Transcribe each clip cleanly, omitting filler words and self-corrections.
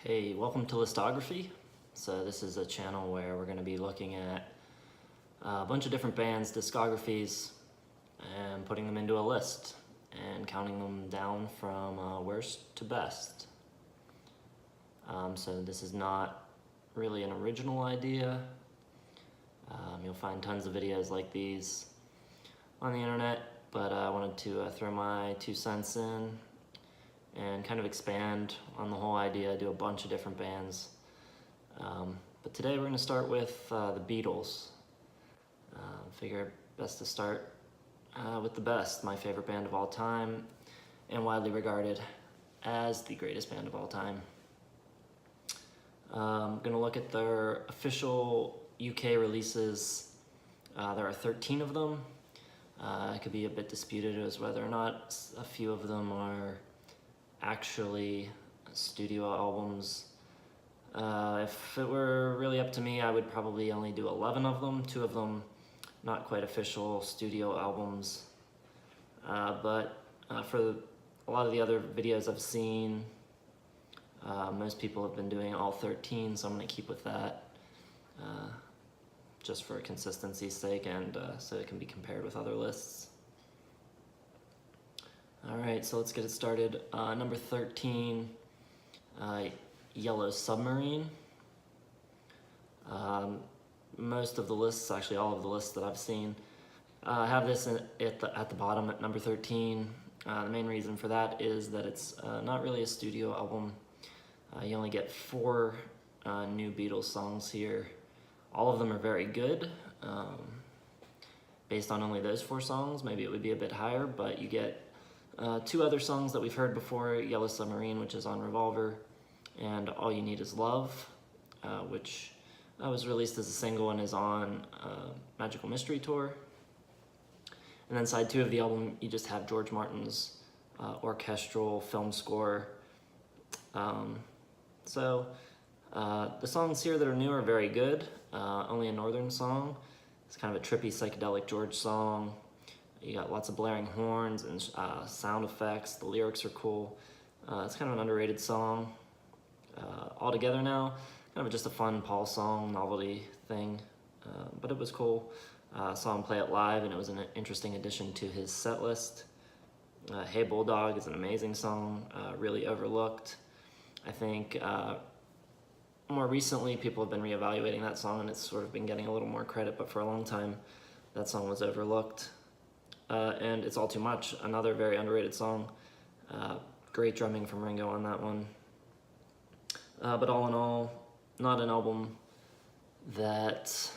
Hey, welcome to Listography. So this is a channel where we're going to be looking at a bunch of different bands' discographies and putting them into a list and counting them down from worst to best. So this is not really an original idea. You'll find tons of videos like these on the internet, but I wanted to throw my 2 cents in and kind of expand on the whole idea, do a bunch of different bands. But today we're going to start with the Beatles. Figure best to start with the best, my favorite band of all time, and widely regarded as the greatest band of all time. I'm going to look at their official UK releases. There are 13 of them. It could be a bit disputed as whether or not a few of them are actually studio albums. If it were really up to me, I would probably only do 11 of them, 2 of them not quite official studio albums. But for a lot of the other videos I've seen, most people have been doing all 13, so I'm going to keep with that just for consistency's sake and so it can be compared with other lists. Alright, so let's get it started. Number 13, Yellow Submarine. Most of the lists, actually all of the lists that I've seen, have this at the bottom at number 13. The main reason for that is that it's not really a studio album. You only get 4 new Beatles songs here. All of them are very good. Based on only those 4 songs, maybe it would be a bit higher, but you get 2 other songs that we've heard before, Yellow Submarine, which is on Revolver, and All You Need Is Love, which was released as a single and is on Magical Mystery Tour. And then side 2 of the album, you just have George Martin's orchestral film score. So the songs here that are new are very good. Only a Northern Song. It's kind of a trippy psychedelic George song. You got lots of blaring horns and sound effects. The lyrics are cool. It's kind of an underrated song. All Together Now, kind of just a fun Paul song, novelty thing, but it was cool. Saw him play it live and it was an interesting addition to his set list. Hey Bulldog is an amazing song, really overlooked. I think more recently people have been reevaluating that song and it's sort of been getting a little more credit, but for a long time that song was overlooked. And It's All Too Much, another very underrated song. Great drumming from Ringo on that one. But all in all, not an album that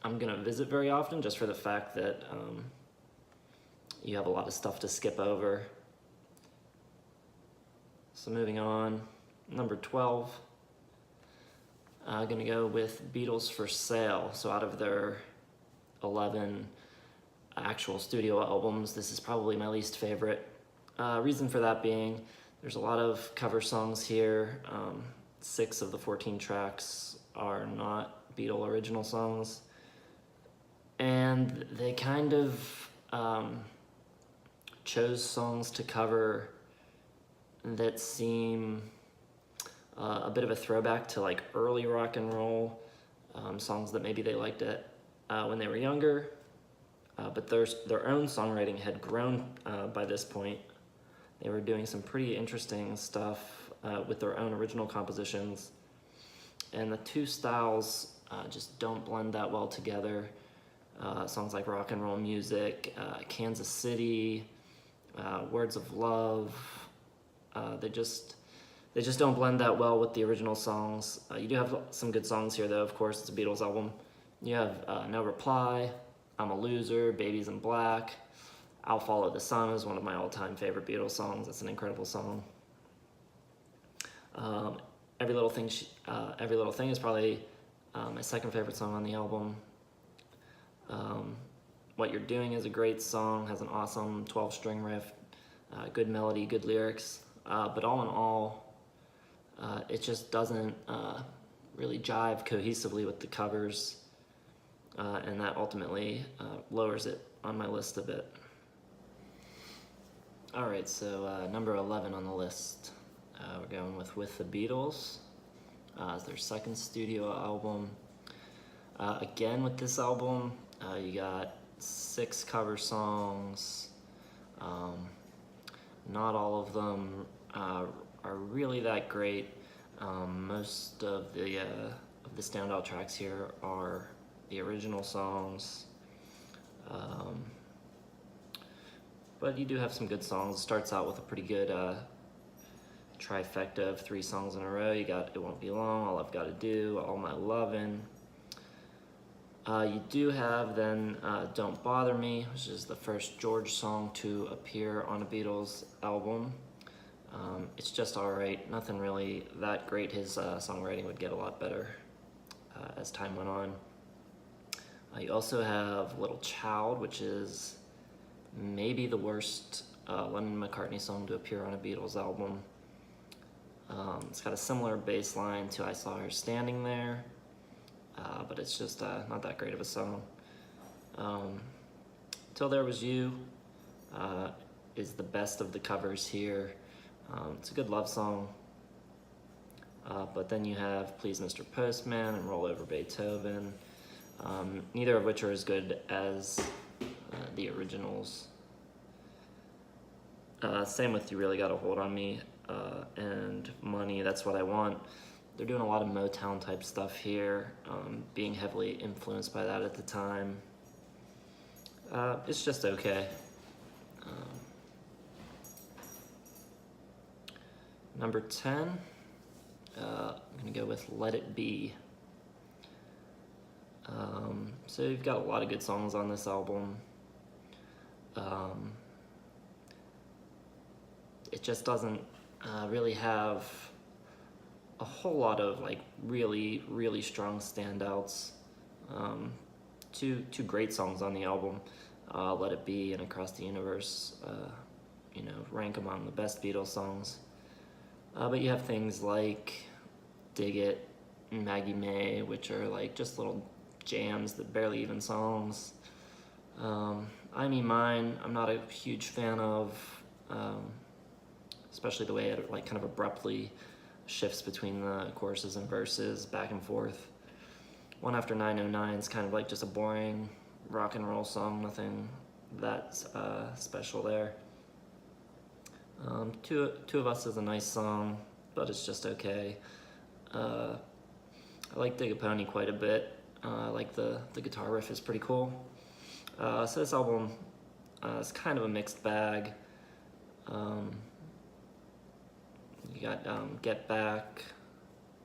I'm gonna visit very often, just for the fact that you have a lot of stuff to skip over. So moving on, number 12, I'm gonna go with Beatles For Sale. So out of their 11 actual studio albums, this is probably my least favorite. Reason for that being, there's a lot of cover songs here. 6 of the 14 tracks are not Beatle original songs. And they kind of chose songs to cover that seem a bit of a throwback to like early rock and roll, songs that maybe they liked it when they were younger. But their own songwriting had grown by this point. They were doing some pretty interesting stuff with their own original compositions. And the 2 styles just don't blend that well together. Songs like Rock and Roll Music, Kansas City, Words of Love, they just don't blend that well with the original songs. You do have some good songs here though, of course, it's a Beatles album. You have No Reply, I'm a Loser, Babies in Black, I'll Follow the Sun is one of my all-time favorite Beatles songs. It's an incredible song. Every Little Thing is probably my second favorite song on the album. What You're Doing is a great song, has an awesome 12-string riff, good melody, good lyrics, but all in all, it just doesn't really jive cohesively with the covers, and that ultimately lowers it on my list a bit. Alright, so number 11 on the list, We're going with the Beatles. It's their second studio album. Again, with this album, you got 6 cover songs. Not all of them are really that great. Most of the standout tracks here are the original songs. But you do have some good songs. It starts out with a pretty good trifecta of 3 songs in a row. You got It Won't Be Long, All I've Gotta Do, All My Lovin'. You do have then Don't Bother Me, which is the first George song to appear on a Beatles album. It's just alright, nothing really that great. His songwriting would get a lot better as time went on. You also have Little Child, which is maybe the worst Lennon-McCartney song to appear on a Beatles album. It's got a similar bass line to I Saw Her Standing There, but it's just not that great of a song. Till There Was You is the best of the covers here. It's a good love song, but then you have Please Mr. Postman and Roll Over Beethoven, neither of which are as good as the originals. Same with You Really Got a Hold on Me and Money, That's What I Want. They're doing a lot of Motown type stuff here, being heavily influenced by that at the time. It's just okay. Number 10, I'm gonna go with Let It Be. So you've got a lot of good songs on this album. It just doesn't really have a whole lot of like really, really strong standouts. Two great songs on the album, Let It Be and Across the Universe, rank among the best Beatles songs. But you have things like Dig It and Maggie May, which are like just little jams that barely even songs. I Me Mine, I'm not a huge fan of, especially the way it like kind of abruptly shifts between the choruses and verses back and forth. One After 909 is kind of like just a boring rock and roll song, nothing that special there. Two of Us is a nice song, but it's just okay. I like Dig a Pony quite a bit. I like the guitar riff is pretty cool. So this album is kind of a mixed bag. You got Get Back.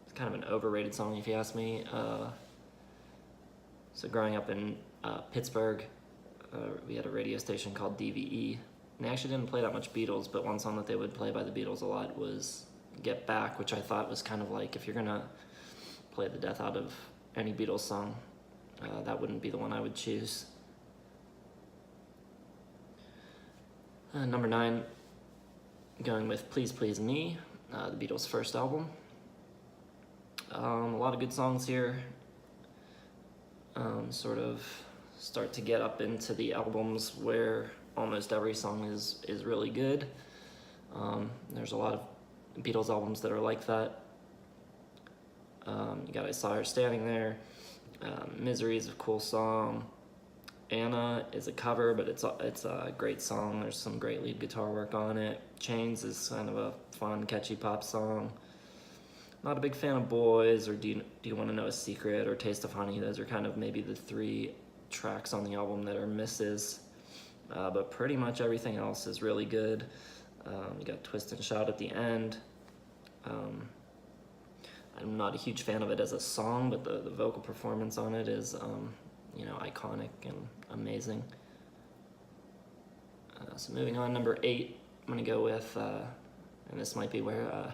It's kind of an overrated song if you ask me. So growing up in Pittsburgh, we had a radio station called DVE. And they actually didn't play that much Beatles, but one song that they would play by the Beatles a lot was Get Back, which I thought was kind of like, if you're gonna play the death out of any Beatles song, that wouldn't be the one I would choose. Number 9, going with Please Please Me, the Beatles' first album. A lot of good songs here. Sort of start to get up into the albums where almost every song is really good. There's a lot of Beatles albums that are like that. You got I Saw Her Standing There. Misery is a cool song. Anna is a cover, but it's a great song. There's some great lead guitar work on it. Chains is kind of a fun, catchy pop song. Not a big fan of Boys or Do You Want to Know a Secret or Taste of Honey. Those are kind of maybe the 3 tracks on the album that are misses. But pretty much everything else is really good. You got Twist and Shout at the end. I'm not a huge fan of it as a song, but the vocal performance on it is, iconic and amazing. So moving on, number 8, I'm gonna go with, and this might be where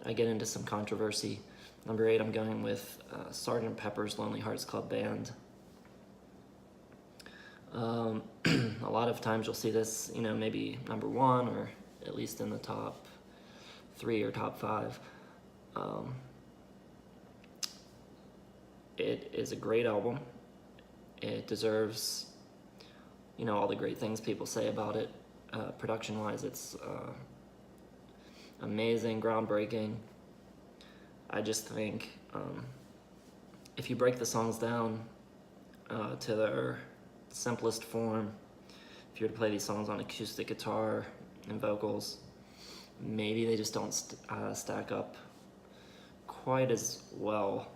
I get into some controversy. Number 8, I'm going with Sgt. Pepper's Lonely Hearts Club Band. A lot of times you'll see this, maybe number 1 or at least in the top 3 or top 5. It is a great album. It deserves, all the great things people say about it. Production-wise, it's amazing, groundbreaking. I just think if you break the songs down to their simplest form, if you were to play these songs on acoustic guitar and vocals, maybe they just don't stack up quite as well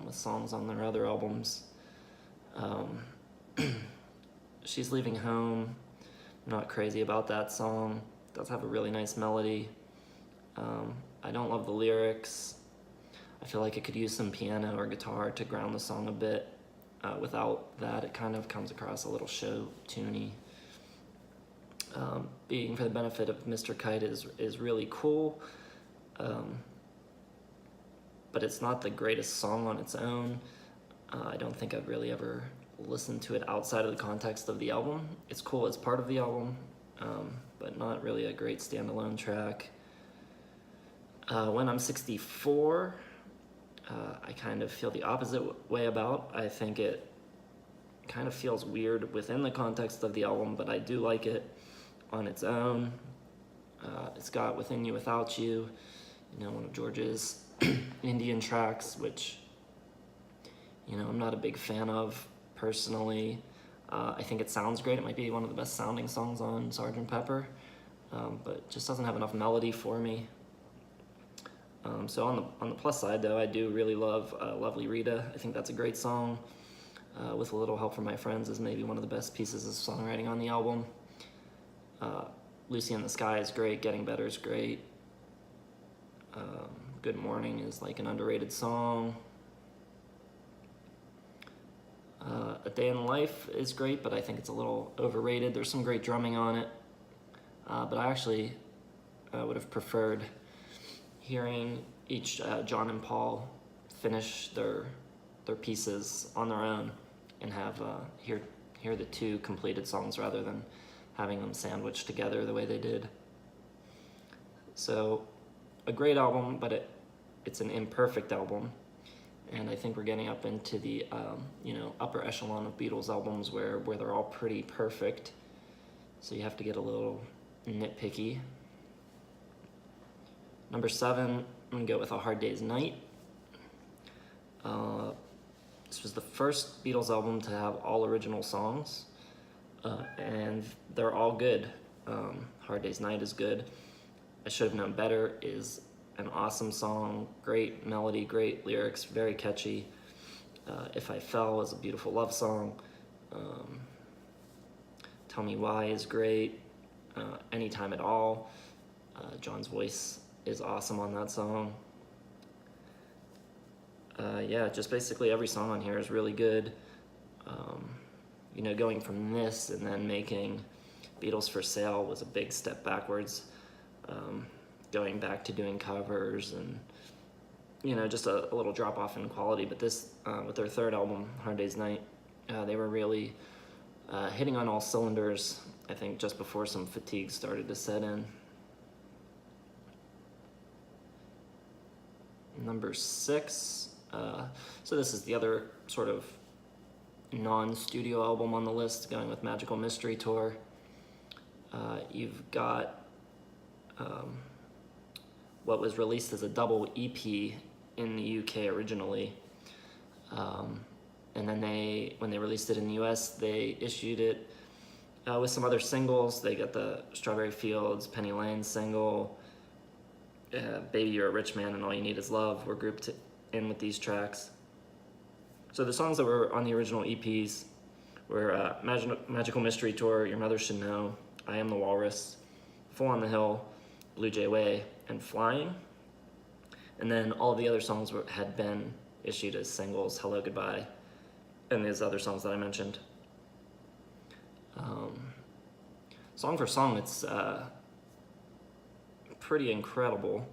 with songs on their other albums. She's Leaving Home, I'm not crazy about that song. It does have a really nice melody. I don't love the lyrics. I feel like it could use some piano or guitar to ground the song a bit. Without that, it kind of comes across a little show tuney. Being for the Benefit of Mr. Kite is really cool, but it's not the greatest song on its own. I don't think I've really ever listened to it outside of the context of the album. It's cool as part of the album, but not really a great standalone track. When I'm 64, I kind of feel the opposite way about. I think it kind of feels weird within the context of the album, but I do like it on its own. It's got Within You Without You, one of George's Indian tracks, which, I'm not a big fan of personally. I think it sounds great. It might be one of the best sounding songs on Sgt. Pepper, but it just doesn't have enough melody for me. So on the plus side, though, I do really love Lovely Rita. I think that's a great song. With a Little Help from My Friends is maybe one of the best pieces of songwriting on the album. Lucy in the Sky is great. Getting Better is great. Good Morning is like an underrated song. A Day in Life is great, but I think it's a little overrated. There's some great drumming on it, but I actually would have preferred hearing each John and Paul finish their pieces on their own and have hear the two completed songs rather than having them sandwiched together the way they did. So a great album, but it's an imperfect album, and I think we're getting up into the upper echelon of Beatles albums where they're all pretty perfect, so you have to get a little nitpicky. Number 7, I'm gonna go with A Hard Day's Night. This was the first Beatles album to have all original songs, and they're all good. Hard Day's Night is good. I Should Have Known Better is an awesome song, great melody, great lyrics, very catchy. If I Fell is a beautiful love song. Tell Me Why is great. Anytime at All. John's voice is awesome on that song. Just basically every song on here is really good. Going from this and then making Beatles For Sale was a big step backwards. Going back to doing covers and, just a little drop off in quality. But this, with their third album, Hard Day's Night, they were really hitting on all cylinders, I think, just before some fatigue started to set in. Number 6, so this is the other sort of non-studio album on the list, going with Magical Mystery Tour. You've got what was released as a double EP in the UK originally, and then when they released it in the US, they issued it with some other singles. They got the Strawberry Fields, Penny Lane single, Baby You're a Rich Man, and All You Need Is Love were grouped in with these tracks. So the songs that were on the original EPs were Magical Mystery Tour, Your Mother Should Know, I Am the Walrus, Full on the Hill, Blue Jay Way, and Flying. And then all of the other songs had been issued as singles, Hello Goodbye, and these other songs that I mentioned. Song for song, it's pretty incredible.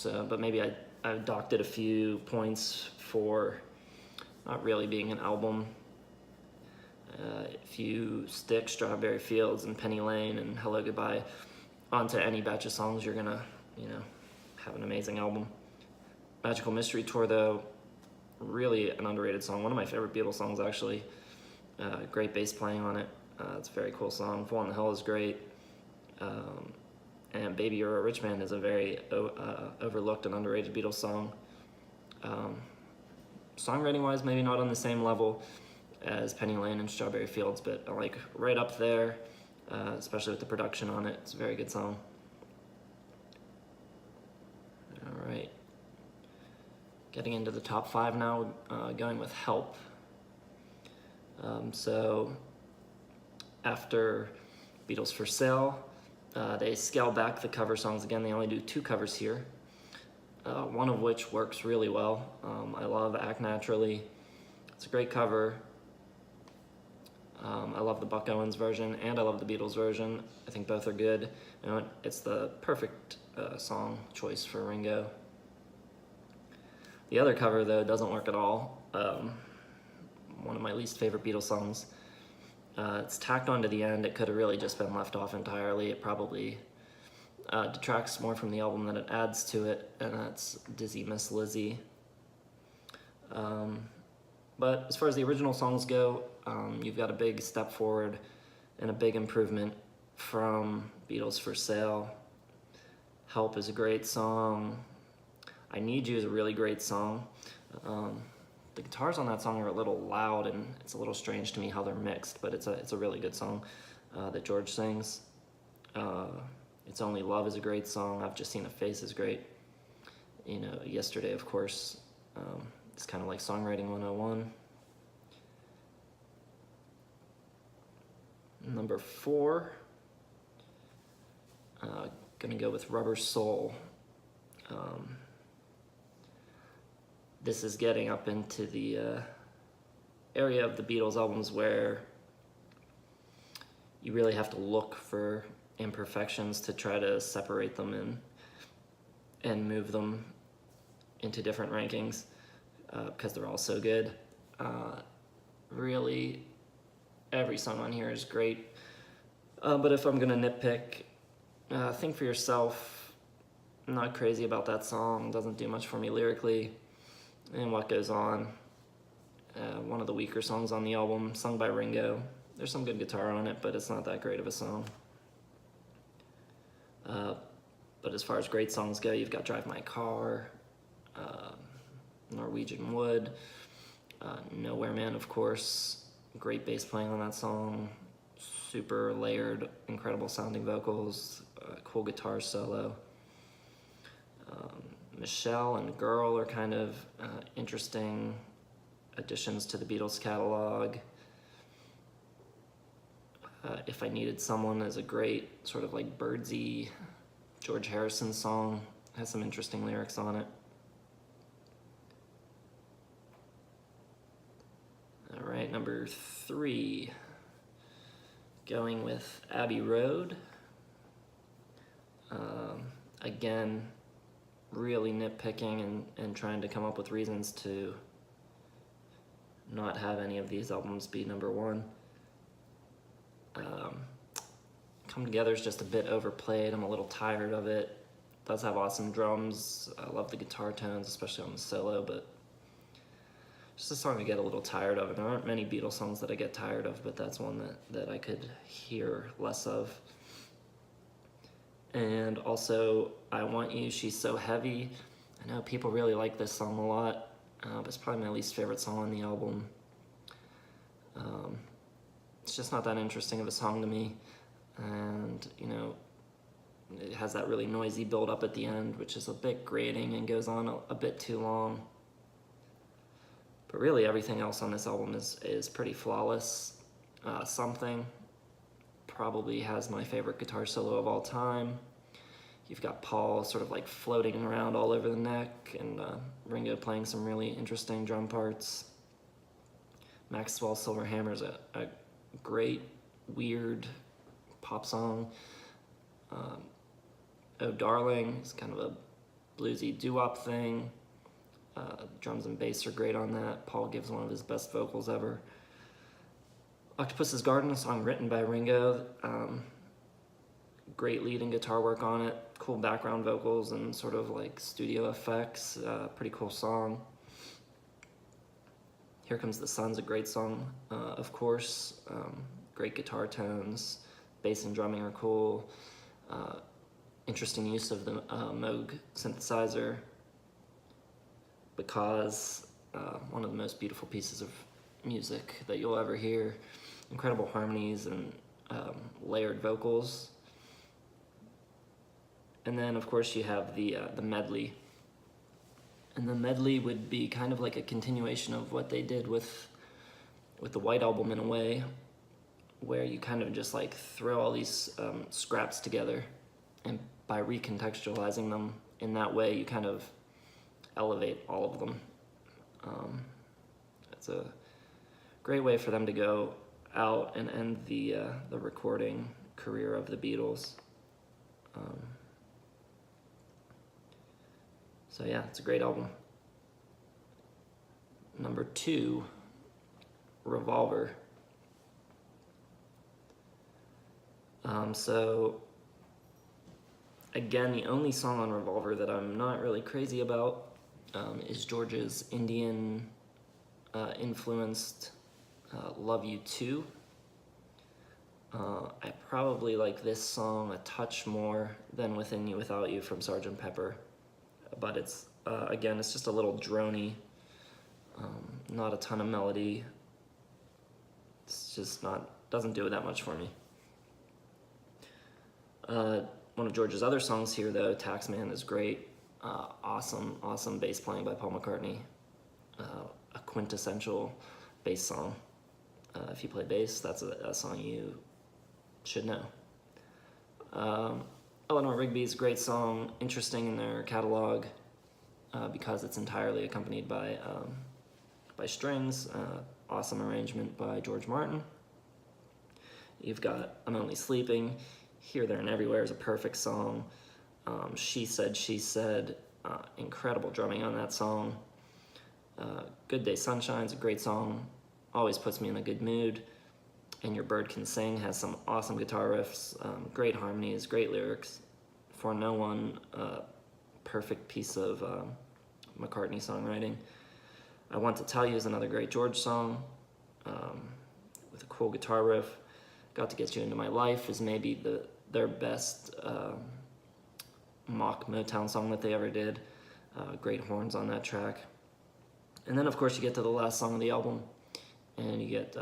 But maybe I docked it a few points for not really being an album. If you stick Strawberry Fields and Penny Lane and Hello Goodbye onto any batch of songs, you're gonna, have an amazing album. Magical Mystery Tour, though, really an underrated song. One of my favorite Beatles songs, actually. Great bass playing on it. It's a very cool song. Full on the Hill is great. and Baby You're a Rich Man is a very overlooked and underrated Beatles song. Songwriting wise, maybe not on the same level as Penny Lane and Strawberry Fields, but like right up there, especially with the production on it. It's a very good song. All right, getting into the top 5 now, going with Help. So after Beatles For Sale, they scale back the cover songs again. They only do 2 covers here, one of which works really well. I love Act Naturally. It's a great cover. I love the Buck Owens version, and I love the Beatles version. I think both are good. It's the perfect song choice for Ringo. The other cover, though, doesn't work at all. One of my least favorite Beatles songs. It's tacked on to the end. It could have really just been left off entirely. It probably detracts more from the album than it adds to it, and that's Dizzy Miss Lizzy. But as far as the original songs go, you've got a big step forward and a big improvement from Beatles For Sale. Help is a great song. I Need You is a really great song. The guitars on that song are a little loud, and it's a little strange to me how they're mixed, but it's a really good song that George sings. It's Only Love is a great song. I've Just Seen a Face is great. Yesterday, of course. It's kind of like Songwriting 101. Number 4, gonna go with Rubber Soul. This is getting up into the area of the Beatles albums where you really have to look for imperfections to try to separate them and move them into different rankings, because they're all so good. Really, every song on here is great. But if I'm gonna nitpick, Think For Yourself, I'm not crazy about that song. Doesn't do much for me lyrically. And What Goes On, one of the weaker songs on the album, sung by Ringo. There's some good guitar on it, but it's not that great of a song. But as far as great songs go, you've got Drive My Car, Norwegian Wood, Nowhere Man, of course. Great bass playing on that song. Super layered, incredible sounding vocals, cool guitar solo. Michelle and Girl are kind of interesting additions to the Beatles catalog. If I Needed Someone is a great sort of like birdsy George Harrison song. Has some interesting lyrics on it. All right, number 3, going with Abbey Road. Again, really nitpicking and trying to come up with reasons to not have any of these albums be number 1. Come Together is just a bit overplayed. I'm a little tired of it. It does have awesome drums. I love the guitar tones, especially on the solo, but just a song I get a little tired of. And there aren't many Beatles songs that I get tired of, but that's one that I could hear less of. And also, I Want You, She's So Heavy. I know people really like this song a lot, but it's probably my least favorite song on the album. It's just not that interesting of a song to me. And, it has that really noisy build up at the end, which is a bit grating and goes on a bit too long. But really everything else on this album is pretty flawless. Something probably has my favorite guitar solo of all time. You've got Paul sort of like floating around all over the neck, and Ringo playing some really interesting drum parts. Maxwell's Silver Hammer is a great, weird pop song. Oh Darling is kind of a bluesy doo-wop thing. Drums and bass are great on that. Paul gives one of his best vocals ever. Octopus's Garden, a song written by Ringo. Great lead and guitar work on it. Cool background vocals and sort of like studio effects. Pretty cool song. Here Comes the Sun's a great song, of course. Great guitar tones. Bass and drumming are cool. interesting use of the Moog synthesizer, because one of the most beautiful pieces of music that you'll ever hear. Incredible harmonies and layered vocals. And then of course you have the medley. And the medley would be kind of like a continuation of what they did with the White Album in a way, where you kind of just like throw all these scraps together, and by recontextualizing them in that way, you kind of elevate all of them. It's a great way for them to go out and end the recording career of the Beatles. So yeah, it's a great album. Number 2, Revolver. So again, the only song on Revolver that I'm not really crazy about is George's Indian influenced Love You Too. I probably like this song a touch more than Within You Without You from Sgt. Pepper, but it's again, it's just a little drony, not a ton of melody. It's just doesn't do it that much for me. One of George's other songs here though, Taxman, is great. Awesome bass playing by Paul McCartney. A quintessential bass song. If you play bass, that's a song you should know. Eleanor Rigby's a great song, interesting in their catalog because it's entirely accompanied by strings. Awesome arrangement by George Martin. You've got I'm Only Sleeping. Here, There, and Everywhere is a perfect song. She Said, incredible drumming on that song. Good Day Sunshine's a great song, always puts me in a good mood. And Your Bird Can Sing has some awesome guitar riffs, great harmonies, great lyrics. For No One, perfect piece of McCartney songwriting. I Want to Tell You is another great George song with a cool guitar riff. Got to Get You Into My Life is maybe their best mock Motown song that they ever did. Great horns on that track. And then of course you get to the last song of the album, and you get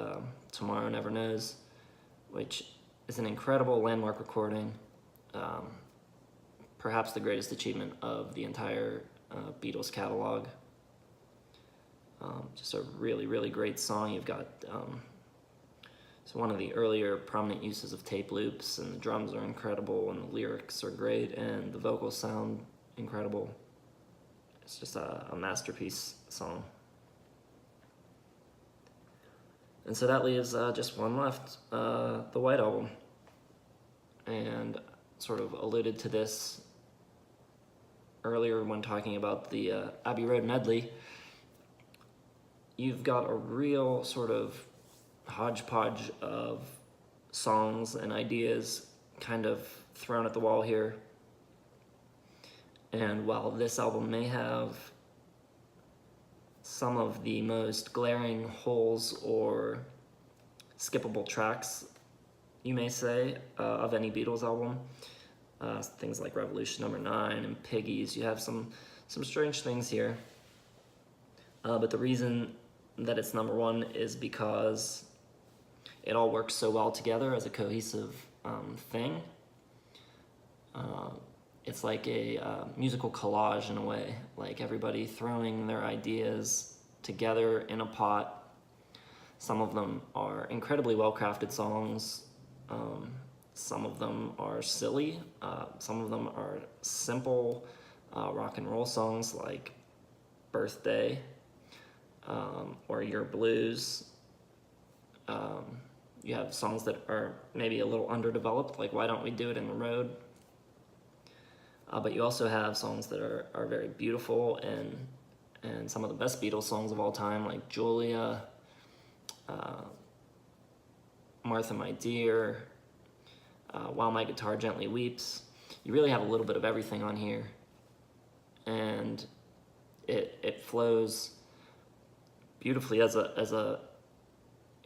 Tomorrow Never Knows, which is an incredible landmark recording. Perhaps the greatest achievement of the entire Beatles catalog. Just a really great song. You've got it's one of the earlier prominent uses of tape loops, and the drums are incredible, and the lyrics are great, and the vocals sound incredible. It's just a masterpiece song. And so that leaves just one left, the White Album. And sort of alluded to this earlier when talking about the Abbey Road medley. You've got a real sort of hodgepodge of songs and ideas kind of thrown at the wall here. And while this album may have some of the most glaring holes or skippable tracks, you may say, of any Beatles album, things like Revolution Number 9 and Piggies, you have some strange things here. But the reason that it's number 1 is because it all works so well together as a cohesive thing. It's like a musical collage in a way, like everybody throwing their ideas together in a pot. Some of them are incredibly well-crafted songs. Some of them are silly. Some of them are simple rock and roll songs like Birthday or Your Blues. You have songs that are maybe a little underdeveloped, like Why Don't We Do It in the Road? But you also have songs that are very beautiful, and some of the best Beatles songs of all time, like Julia, Martha My Dear, While My Guitar Gently Weeps. You really have a little bit of everything on here, and it flows beautifully as a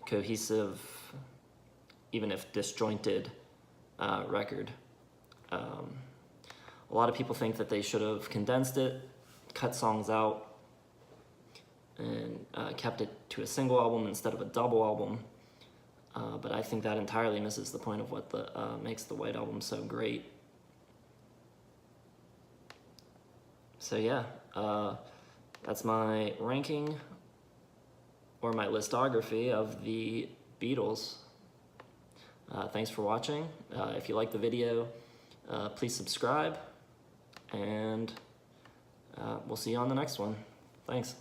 cohesive, even if disjointed, record. A lot of people think that they should have condensed it, cut songs out, and kept it to a single album instead of a double album. But I think that entirely misses the point of what makes the White Album so great. So yeah, that's my ranking, or my listography of the Beatles. Thanks for watching. If you like the video, please subscribe, and we'll see you on the next one. Thanks.